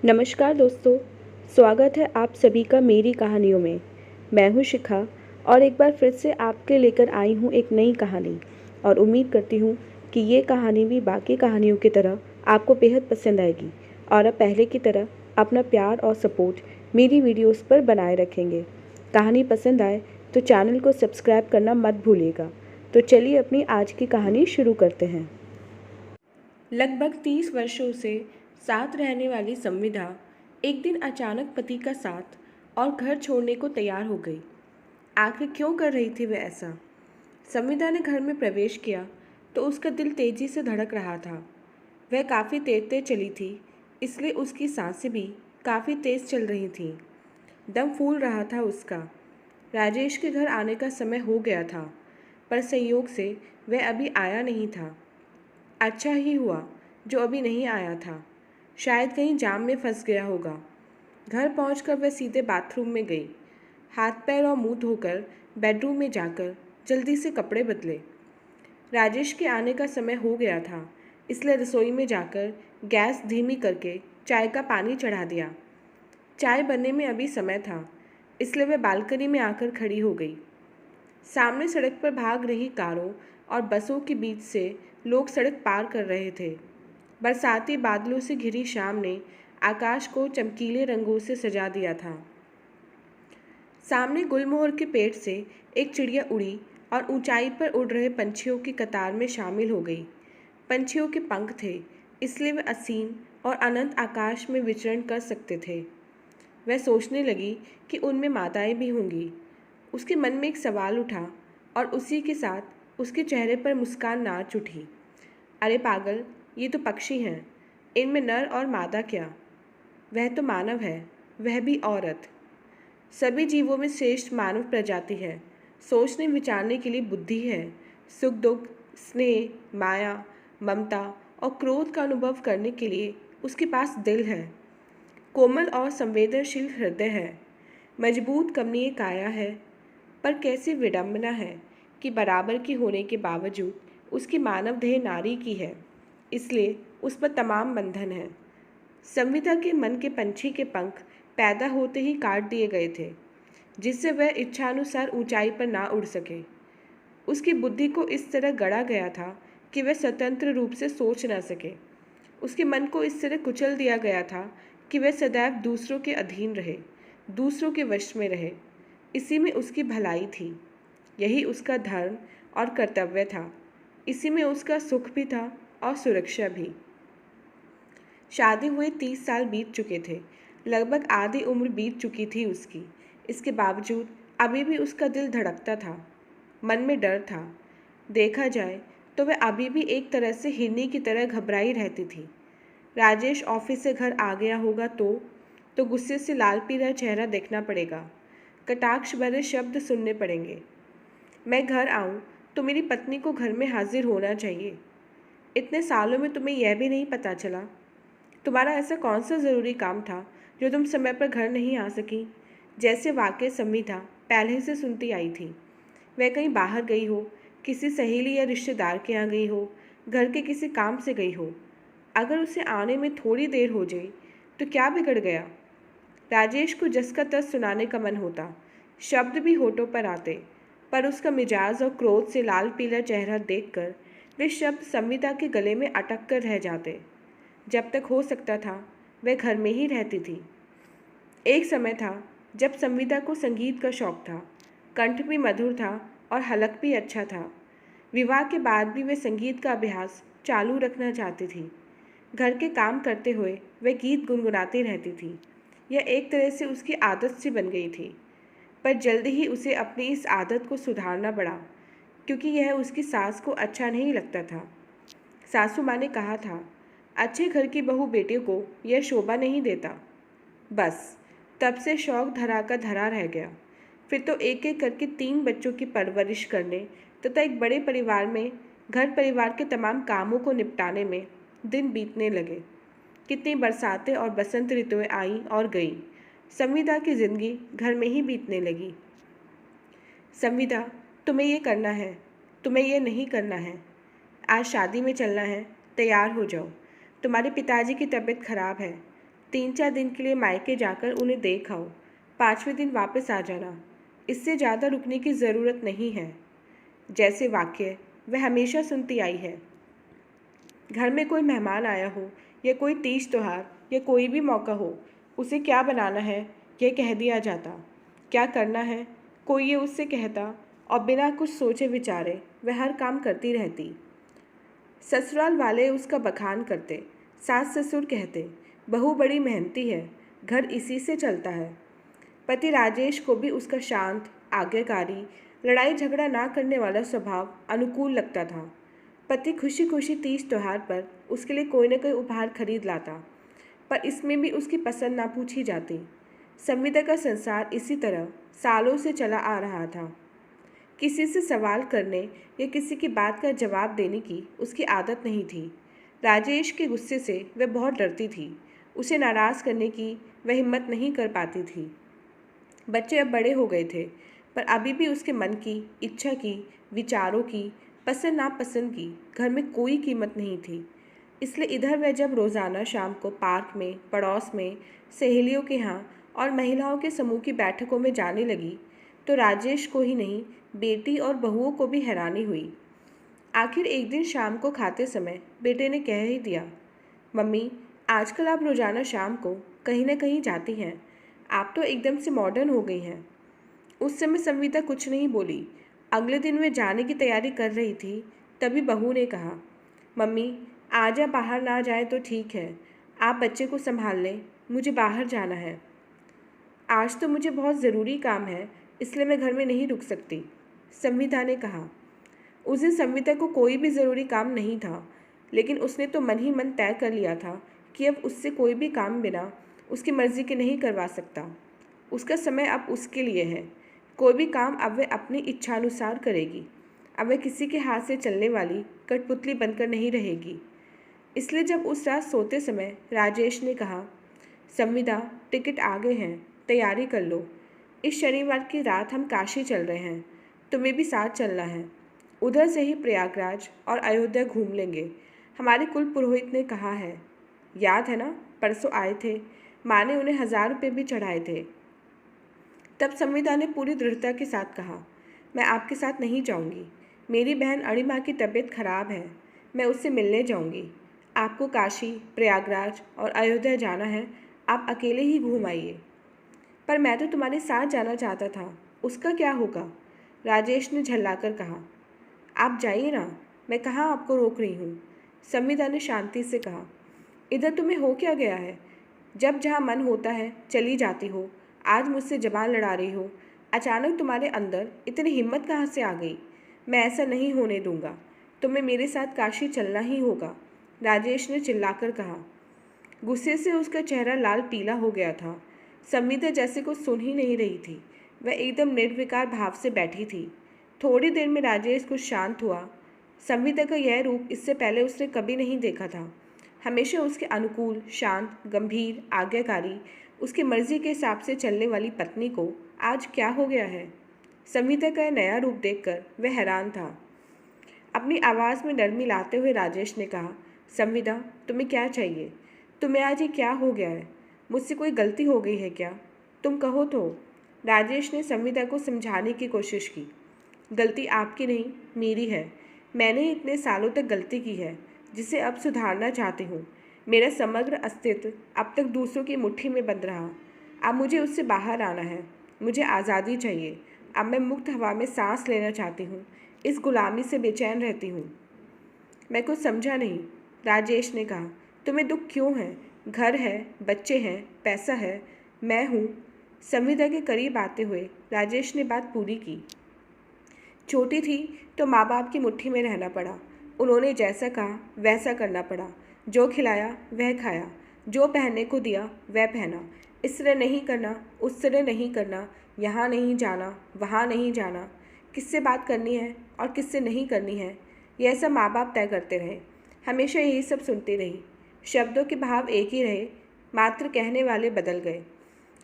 नमस्कार दोस्तों, स्वागत है आप सभी का मेरी कहानियों में। मैं हूँ शिखा और एक बार फिर से आपके लेकर आई हूँ एक नई कहानी और उम्मीद करती हूँ कि ये कहानी भी बाकी कहानियों की तरह आपको बेहद पसंद आएगी और अब पहले की तरह अपना प्यार और सपोर्ट मेरी वीडियोस पर बनाए रखेंगे। कहानी पसंद आए तो चैनल को सब्सक्राइब करना मत भूलिएगा। तो चलिए अपनी आज की कहानी शुरू करते हैं। लगभग 30 वर्षों से साथ रहने वाली संविदा एक दिन अचानक पति का साथ और घर छोड़ने को तैयार हो गई। आखिर क्यों कर रही थी वह ऐसा? संविदा ने घर में प्रवेश किया तो उसका दिल तेजी से धड़क रहा था। वह काफ़ी तेज तेज चली थी, इसलिए उसकी सांसें भी काफ़ी तेज चल रही थीं। दम फूल रहा था उसका। राजेश के घर आने का समय हो गया था, पर संयोग से वह अभी आया नहीं था। अच्छा ही हुआ जो अभी नहीं आया था, शायद कहीं जाम में फंस गया होगा। घर पहुंचकर वह सीधे बाथरूम में गई। हाथ पैर और मुंह धोकर बेडरूम में जाकर जल्दी से कपड़े बदले। राजेश के आने का समय हो गया था, इसलिए रसोई में जाकर गैस धीमी करके चाय का पानी चढ़ा दिया। चाय बनने में अभी समय था, इसलिए वह बालकनी में आकर खड़ी हो गई। सामने सड़क पर भाग रही कारों और बसों के बीच से लोग सड़क पार कर रहे थे। बरसाती बादलों से घिरी शाम ने आकाश को चमकीले रंगों से सजा दिया था। सामने गुलमोहर के पेड़ से एक चिड़िया उड़ी और ऊंचाई पर उड़ रहे पंछियों की कतार में शामिल हो गई। पंछियों के पंख थे, इसलिए वे असीम और अनंत आकाश में विचरण कर सकते थे। वह सोचने लगी कि उनमें माताएं भी होंगी। उसके मन में एक सवाल उठा और उसी के साथ उसके चेहरे पर मुस्कान नाच उठी। अरे पागल, ये तो पक्षी हैं, इनमें नर और मादा क्या? वह तो मानव है, वह भी औरत। सभी जीवों में श्रेष्ठ मानव प्रजाति है। सोचने विचारने के लिए बुद्धि है। सुख दुख, स्नेह, माया, ममता और क्रोध का अनुभव करने के लिए उसके पास दिल है। कोमल और संवेदनशील हृदय है। मजबूत कमनीय काया है। पर कैसी विडंबना है कि बराबर की होने के बावजूद उसकी मानव देह नारी की है, इसलिए उस पर तमाम बंधन है। संविदा के मन के पंछी के पंख पैदा होते ही काट दिए गए थे, जिससे वह इच्छानुसार ऊंचाई पर ना उड़ सके। उसकी बुद्धि को इस तरह गढ़ा गया था कि वह स्वतंत्र रूप से सोच न सके। उसके मन को इस तरह कुचल दिया गया था कि वह सदैव दूसरों के अधीन रहे, दूसरों के वश में रहे। इसी में उसकी भलाई थी, यही उसका धर्म और कर्तव्य था। इसी में उसका सुख भी था और सुरक्षा भी। शादी हुए 30 साल बीत चुके थे। लगभग आधी उम्र बीत चुकी थी उसकी। इसके बावजूद अभी भी उसका दिल धड़कता था। मन में डर था। देखा जाए तो वह अभी भी एक तरह से हिरनी की तरह घबराई रहती थी। राजेश ऑफिस से घर आ गया होगा तो गुस्से से लाल पीला चेहरा देखना पड़ेगा। कटाक्ष भरे शब्द सुनने पड़ेंगे। मैं घर आऊं तो मेरी पत्नी को घर में हाजिर होना चाहिए। इतने सालों में तुम्हें यह भी नहीं पता चला? तुम्हारा ऐसा कौन सा ज़रूरी काम था जो तुम समय पर घर नहीं आ सकी? जैसे वाकई संविदा पहले से सुनती आई थी। वह कहीं बाहर गई हो, किसी सहेली या रिश्तेदार के यहाँ गई हो, घर के किसी काम से गई हो। अगर उसे आने में थोड़ी देर हो जाए तो क्या बिगड़ गया? राजेश को जस का तस सुनाने का मन होता, शब्द भी होठों पर आते, पर उसका मिजाज और क्रोध से लाल पीला चेहरा देखकर वे शब्द संविदा के गले में अटक कर रह जाते। जब तक हो सकता था वह घर में ही रहती थी। एक समय था जब संविदा को संगीत का शौक था। कंठ भी मधुर था और हलक भी अच्छा था। विवाह के बाद भी वह संगीत का अभ्यास चालू रखना चाहती थी। घर के काम करते हुए वह गीत गुनगुनाती रहती थी। यह एक तरह से उसकी आदत सी बन गई थी। पर जल्दी ही उसे अपनी इस आदत को सुधारना पड़ा, क्योंकि यह उसकी सास को अच्छा नहीं लगता था। सासू माँ ने कहा था, अच्छे घर की बहू बेटे को यह शोभा नहीं देता। बस तब से शौक धरा का धरा रह गया। फिर तो एक एक करके 3 बच्चों की परवरिश करने तथा एक बड़े परिवार में घर परिवार के तमाम कामों को निपटाने में दिन बीतने लगे। कितनी बरसातें और बसंत ऋतुएं आई और गई। संविदा की जिंदगी घर में ही बीतने लगी। संविदा, तुम्हें ये करना है, तुम्हें ये नहीं करना है। आज शादी में चलना है, तैयार हो जाओ। तुम्हारे पिताजी की तबीयत खराब है। 3-4 दिन के लिए मायके जाकर उन्हें देख आओ, 5वें दिन वापस आ जाना। इससे ज़्यादा रुकने की ज़रूरत नहीं है। जैसे वाक्य वह हमेशा सुनती आई है। घर में कोई मेहमान आया हो या कोई तीज त्योहार या कोई भी मौका हो, उसे क्या बनाना है यह कह दिया जाता, क्या करना है कोई ये उससे कहता, और बिना कुछ सोचे विचारे वह हर काम करती रहती। ससुराल वाले उसका बखान करते, सास ससुर कहते बहू बड़ी मेहनती है, घर इसी से चलता है। पति राजेश को भी उसका शांत, आज्ञाकारी, लड़ाई झगड़ा ना करने वाला स्वभाव अनुकूल लगता था। पति खुशी खुशी तीज त्योहार पर उसके लिए कोई न कोई उपहार खरीद लाता, पर इसमें भी उसकी पसंद ना पूछी जाती। संविदा का संसार इसी तरह सालों से चला आ रहा था। किसी से सवाल करने या किसी की बात का जवाब देने की उसकी आदत नहीं थी। राजेश के गुस्से से वह बहुत डरती थी। उसे नाराज़ करने की वह हिम्मत नहीं कर पाती थी। बच्चे अब बड़े हो गए थे, पर अभी भी उसके मन की, इच्छा की, विचारों की, पसंद नापसंद की घर में कोई कीमत नहीं थी। इसलिए इधर वह जब रोज़ाना शाम को पार्क में, पड़ोस में, सहेलियों के यहाँ और महिलाओं के समूह की बैठकों में जाने लगी, तो राजेश को ही नहीं, बेटी और बहुओं को भी हैरानी हुई। आखिर एक दिन शाम को खाते समय बेटे ने कह ही दिया, मम्मी, आजकल आप रोज़ाना शाम को कहीं ना कहीं जाती हैं। आप तो एकदम से मॉडर्न हो गई हैं। उस समय संविता कुछ नहीं बोली। अगले दिन वे जाने की तैयारी कर रही थी, तभी बहू ने कहा, मम्मी, आज आप बाहर ना जाए तो ठीक है, आप बच्चे को संभाल लें, मुझे बाहर जाना है। आज तो मुझे बहुत ज़रूरी काम है, इसलिए मैं घर में नहीं रुक सकती, संविता ने कहा। उस दिन संविता को कोई भी ज़रूरी काम नहीं था, लेकिन उसने तो मन ही मन तय कर लिया था कि अब उससे कोई भी काम बिना उसकी मर्ज़ी के नहीं करवा सकता। उसका समय अब उसके लिए है। कोई भी काम अब वह अपनी इच्छानुसार करेगी। अब वह किसी के हाथ से चलने वाली कठपुतली बनकर नहीं रहेगी। इसलिए जब उस रात सोते समय राजेश ने कहा, संविदा, टिकट आ गए हैं, तैयारी कर लो। इस शनिवार की रात हम काशी चल रहे हैं, तुम्हें भी साथ चलना है। उधर से ही प्रयागराज और अयोध्या घूम लेंगे। हमारे कुल पुरोहित ने कहा है। याद है ना, परसों आए थे, माँ ने उन्हें 1000 रुपये भी चढ़ाए थे। तब संविदा ने पूरी दृढ़ता के साथ कहा, मैं आपके साथ नहीं जाऊंगी। मेरी बहन अणिमा की तबीयत खराब है, मैं उससे मिलने जाऊंगी। आपको काशी, प्रयागराज और अयोध्या जाना है, आप अकेले ही घूम आइए। पर मैं तो तुम्हारे साथ जाना चाहता था, उसका क्या होगा? राजेश ने झल्लाकर कहा। आप जाइए ना, मैं कहाँ आपको रोक रही हूँ, संविदा ने शांति से कहा। इधर तुम्हें हो क्या गया है? जब जहाँ मन होता है चली जाती हो। आज मुझसे जबान लड़ा रही हो। अचानक तुम्हारे अंदर इतनी हिम्मत कहाँ से आ गई? मैं ऐसा नहीं होने दूंगा। तुम्हें मेरे साथ काशी चलना ही होगा, राजेश ने चिल्लाकर कहा। गुस्से से उसका चेहरा लाल पीला हो गया था। संविदा जैसे कुछ सुन ही नहीं रही थी। वह एकदम निर्विकार भाव से बैठी थी। थोड़ी देर में राजेश कुछ शांत हुआ। संविदा का यह रूप इससे पहले उसने कभी नहीं देखा था। हमेशा उसके अनुकूल, शांत, गंभीर, आज्ञाकारी, उसकी मर्जी के हिसाब से चलने वाली पत्नी को आज क्या हो गया है? संविता का यह नया रूप देखकर वह हैरान था। अपनी आवाज़ में नरमी लाते हुए राजेश ने कहा, संविदा, तुम्हें क्या चाहिए? तुम्हें आज ये क्या हो गया है? मुझसे कोई गलती हो गई है क्या? तुम कहो तो। राजेश ने संविता को समझाने की कोशिश की। गलती आपकी नहीं, मेरी है। मैंने इतने सालों तक गलती की है, जिसे अब सुधारना चाहती हूँ। मेरा समग्र अस्तित्व अब तक दूसरों की मुट्ठी में बंद रहा। अब मुझे उससे बाहर आना है। मुझे आज़ादी चाहिए। अब मैं मुक्त हवा में सांस लेना चाहती हूँ। इस गुलामी से बेचैन रहती हूँ। मैं कुछ समझा नहीं, राजेश ने कहा। तुम्हें दुख क्यों है? घर है, बच्चे हैं, पैसा है, मैं हूँ। संविदा के करीब आते हुए राजेश ने बात पूरी की। छोटी थी तो माँ बाप की मुट्ठी में रहना पड़ा। उन्होंने जैसा कहा वैसा करना पड़ा। जो खिलाया वह खाया, जो पहनने को दिया वह पहना। इस तरह नहीं करना, उस तरह नहीं करना, यहाँ नहीं जाना, वहाँ नहीं जाना, किससे बात करनी है और किससे नहीं करनी है, यह सब माँ बाप तय करते रहे। हमेशा यही सब सुनती रही। शब्दों के भाव एक ही रहे, मात्र कहने वाले बदल गए।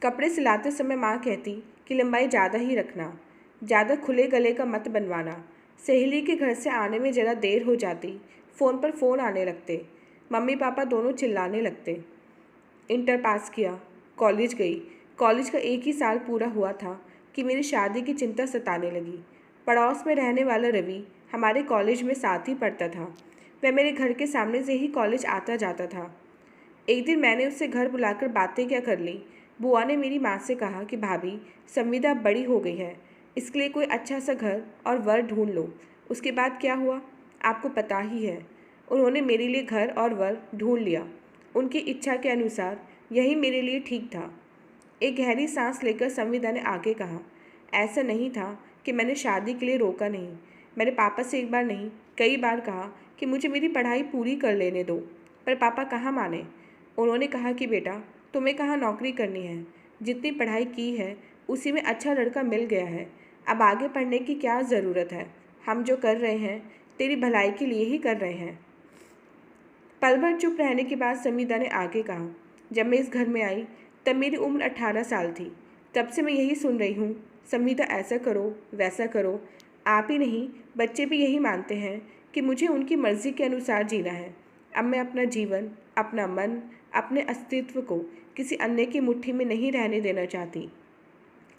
कपड़े सिलाते समय माँ कहती कि लंबाई ज़्यादा ही रखना, ज़्यादा खुले गले का मत बनवाना। सहेली के घर से आने में ज़रा देर हो जाती, फ़ोन पर फ़ोन आने लगते, मम्मी पापा दोनों चिल्लाने लगते। इंटर पास किया, कॉलेज गई। कॉलेज का एक ही साल पूरा हुआ था कि मेरी शादी की चिंता सताने लगी। पड़ोस में रहने वाला रवि हमारे कॉलेज में साथ ही पढ़ता था। वह मेरे घर के सामने से ही कॉलेज आता जाता था। एक दिन मैंने उससे घर बुलाकर बातें क्या कर ली। बुआ ने मेरी माँ से कहा कि भाभी, संविदा अब बड़ी हो गई है, इसके लिए कोई अच्छा सा घर और वर ढूंढ लो। उसके बाद क्या हुआ आपको पता ही है। उन्होंने मेरे लिए घर और वर ढूंढ लिया। उनकी इच्छा के अनुसार यही मेरे लिए ठीक था। एक गहरी सांस लेकर संविदा ने आगे कहा, ऐसा नहीं था कि मैंने शादी के लिए रोका नहीं। मैंने पापा से एक बार नहीं कई बार कहा कि मुझे मेरी पढ़ाई पूरी कर लेने दो, पर पापा कहाँ माने। उन्होंने कहा कि बेटा, तुम्हें कहाँ नौकरी करनी है, जितनी पढ़ाई की है उसी में अच्छा लड़का मिल गया है, अब आगे पढ़ने की क्या ज़रूरत है। हम जो कर रहे हैं तेरी भलाई के लिए ही कर रहे हैं। पल भर चुप रहने के बाद संविदा ने आगे कहा, जब मैं इस घर में आई तब मेरी उम्र 18 साल थी। तब से मैं यही सुन रही हूँ, संविदा ऐसा करो वैसा करो। आप ही नहीं, बच्चे भी यही मानते हैं कि मुझे उनकी मर्ज़ी के अनुसार जीना है। अब मैं अपना जीवन, अपना मन, अपने अस्तित्व को किसी अन्य की मुट्ठी में नहीं रहने देना चाहती।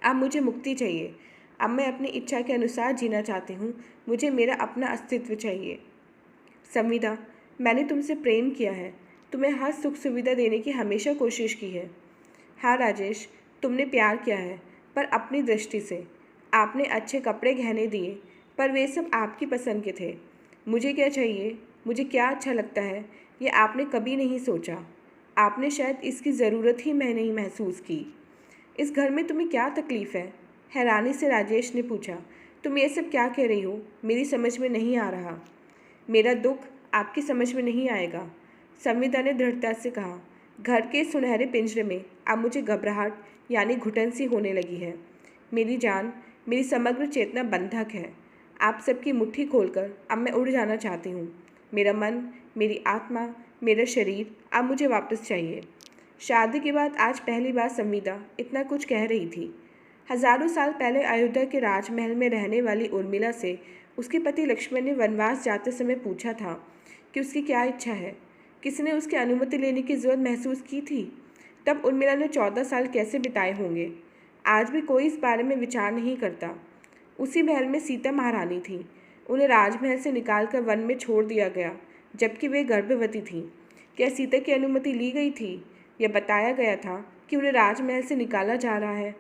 अब मुझे मुक्ति चाहिए। अब मैं अपनी इच्छा के अनुसार जीना चाहती हूँ। मुझे मेरा अपना अस्तित्व चाहिए। संविदा, मैंने तुमसे प्रेम किया है, तुम्हें हर सुख सुविधा देने की हमेशा कोशिश की है। हाँ राजेश, तुमने प्यार किया है, पर अपनी दृष्टि से। आपने अच्छे कपड़े गहने दिए, पर वे सब आपकी पसंद के थे। मुझे क्या चाहिए, मुझे क्या अच्छा लगता है, ये आपने कभी नहीं सोचा। आपने शायद इसकी ज़रूरत ही मैं नहीं महसूस की। इस घर में तुम्हें क्या तकलीफ़ है? हैरानी से राजेश ने पूछा। तुम ये सब क्या कह रही हो, मेरी समझ में नहीं आ रहा। मेरा दुख आपकी समझ में नहीं आएगा, संविदा ने दृढ़ता से कहा। घर के सुनहरे पिंजरे में अब मुझे घबराहट यानी घुटन सी होने लगी है। मेरी जान, मेरी समग्र चेतना बंधक है। आप सबकी मुट्ठी खोलकर अब मैं उड़ जाना चाहती हूँ। मेरा मन, मेरी आत्मा, मेरा शरीर अब मुझे वापस चाहिए। शादी के बाद आज पहली बार संविदा इतना कुछ कह रही थी। हजारों साल पहले अयोध्या के राजमहल में रहने वाली उर्मिला से उसके पति लक्ष्मण ने वनवास जाते समय पूछा था कि उसकी क्या इच्छा है। किसी उसकी अनुमति लेने की जरूरत महसूस की थी? तब उर्मिला ने 14 साल कैसे बिताए होंगे। आज भी कोई इस बारे में विचार नहीं करता। उसी महल में सीता महारानी थी। उन्हें राजमहल से निकालकर वन में छोड़ दिया गया जबकि वे गर्भवती थीं। क्या सीता की अनुमति ली गई थी? यह बताया गया था कि उन्हें राजमहल से निकाला जा रहा है।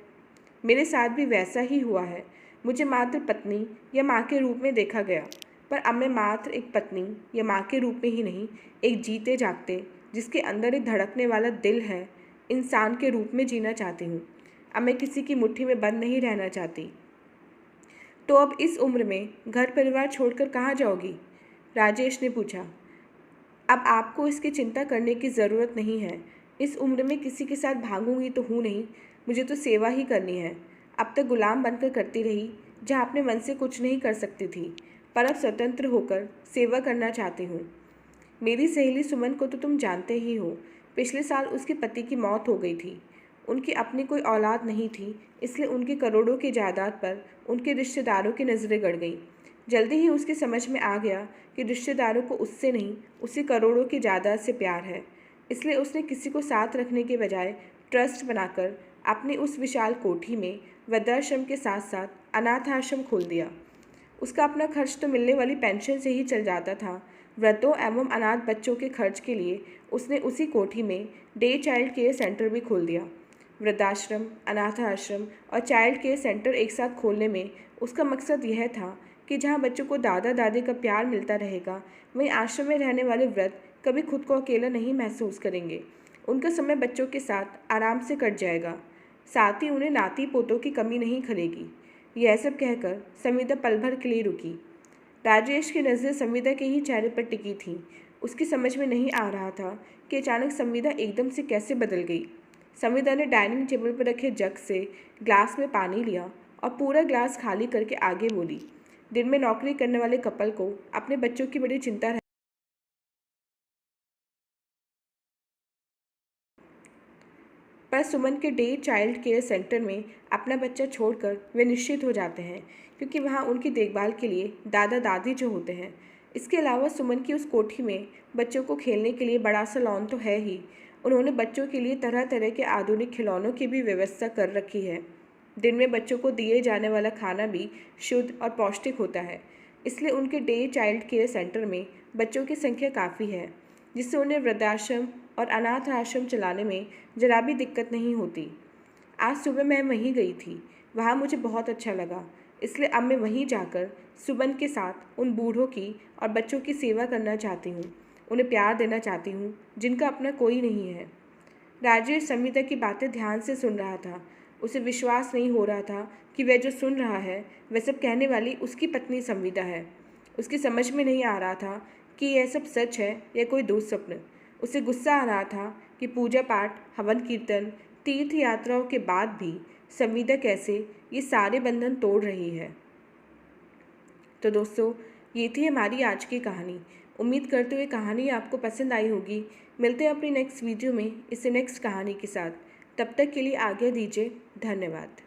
मेरे साथ भी वैसा ही हुआ है। मुझे मात्र पत्नी या माँ के रूप में देखा गया, पर अब मैं मात्र एक पत्नी या माँ के रूप में ही नहीं, एक जीते जागते, जिसके अंदर एक धड़कने वाला दिल है, इंसान के रूप में जीना चाहती हूँ। अब मैं किसी की मुट्ठी में बंद नहीं रहना चाहती। तो अब इस उम्र में घर परिवार छोड़कर कहाँ जाओगी? राजेश ने पूछा। अब आपको इसकी चिंता करने की ज़रूरत नहीं है। इस उम्र में किसी के साथ भागूंगी तो हूँ नहीं, मुझे तो सेवा ही करनी है। अब तक गुलाम बनकर करती रही, जहाँ अपने मन से कुछ नहीं कर सकती थी, पर अब स्वतंत्र होकर सेवा करना चाहती हूँ। मेरी सहेली सुमन को तो तुम जानते ही हो। पिछले साल उसके पति की मौत हो गई थी। उनकी अपनी कोई औलाद नहीं थी, इसलिए उनकी करोड़ों की जायदाद पर उनके रिश्तेदारों की नज़रें गड़ गईं। जल्दी ही उसकी समझ में आ गया कि रिश्तेदारों को उससे नहीं, उसी करोड़ों की जायदाद से प्यार है। इसलिए उसने किसी को साथ रखने के बजाय ट्रस्ट बनाकर अपनी उस विशाल कोठी में वृद्धाश्रम के साथ साथ अनाथ आश्रम खोल दिया। उसका अपना खर्च तो मिलने वाली पेंशन से ही चल जाता था। वृद्धों एवं अनाथ बच्चों के खर्च के लिए उसने उसी कोठी में डे चाइल्ड केयर सेंटर भी खोल दिया। वृद्धाश्रम, अनाथ आश्रम और चाइल्ड केयर सेंटर एक साथ खोलने में उसका मकसद यह था कि जहाँ बच्चों को दादा दादी का प्यार मिलता रहेगा, वहीं आश्रम में रहने वाले वृद्ध कभी खुद को अकेला नहीं महसूस करेंगे। उनका समय बच्चों के साथ आराम से कट जाएगा, साथ ही उन्हें नाती पोतों की कमी नहीं खलेगी। यह सब कहकर संविदा पल भर के लिए रुकी। राजेश की नज़रें संविदा के ही चेहरे पर टिकी थीं। उसकी समझ में नहीं आ रहा था कि अचानक संविदा एकदम से कैसे बदल गई। संविदा ने डाइनिंग टेबल पर रखे जग से ग्लास में पानी लिया और पूरा ग्लास खाली करके आगे बोली। दिन में नौकरी करने वाले कपल को अपने बच्चों की बड़ी चिंता है, पर सुमन के डे चाइल्ड केयर सेंटर में अपना बच्चा छोड़कर वे निश्चित हो जाते हैं, क्योंकि वहाँ उनकी देखभाल के लिए दादा दादी जो होते हैं। इसके अलावा सुमन की उस कोठी में बच्चों को खेलने के लिए बड़ा सा लॉन तो है ही, उन्होंने बच्चों के लिए तरह तरह के आधुनिक खिलौनों की भी व्यवस्था कर रखी है। दिन में बच्चों को दिए जाने वाला खाना भी शुद्ध और पौष्टिक होता है, इसलिए उनके डे चाइल्ड केयर सेंटर में बच्चों की संख्या काफ़ी है, जिससे उन्हें वृद्धाश्रम और अनाथ आश्रम चलाने में जरा भी दिक्कत नहीं होती। आज सुबह मैं वहीं गई थी, वहाँ मुझे बहुत अच्छा लगा, इसलिए अब मैं वहीं जाकर सुबन के साथ उन बूढ़ों की और बच्चों की सेवा करना चाहती हूँ, उन्हें प्यार देना चाहती हूँ जिनका अपना कोई नहीं है। राजेश संविदा की बातें ध्यान से सुन रहा था। उसे विश्वास नहीं हो रहा था कि वह जो सुन रहा है वह सब कहने वाली उसकी पत्नी संविदा है। उसकी समझ में नहीं आ रहा था कि यह सब सच है या कोई दुःस्वप्न। उसे गुस्सा आ रहा था कि पूजा पाठ, हवन कीर्तन, तीर्थ यात्राओं के बाद भी संविदा कैसे ये सारे बंधन तोड़ रही है। तो दोस्तों, ये थी हमारी आज की कहानी। उम्मीद करते हुए कहानी आपको पसंद आई होगी। मिलते हैं अपनी नेक्स्ट वीडियो में इसे नेक्स्ट कहानी के साथ। तब तक के लिए आज्ञा दीजिए। धन्यवाद।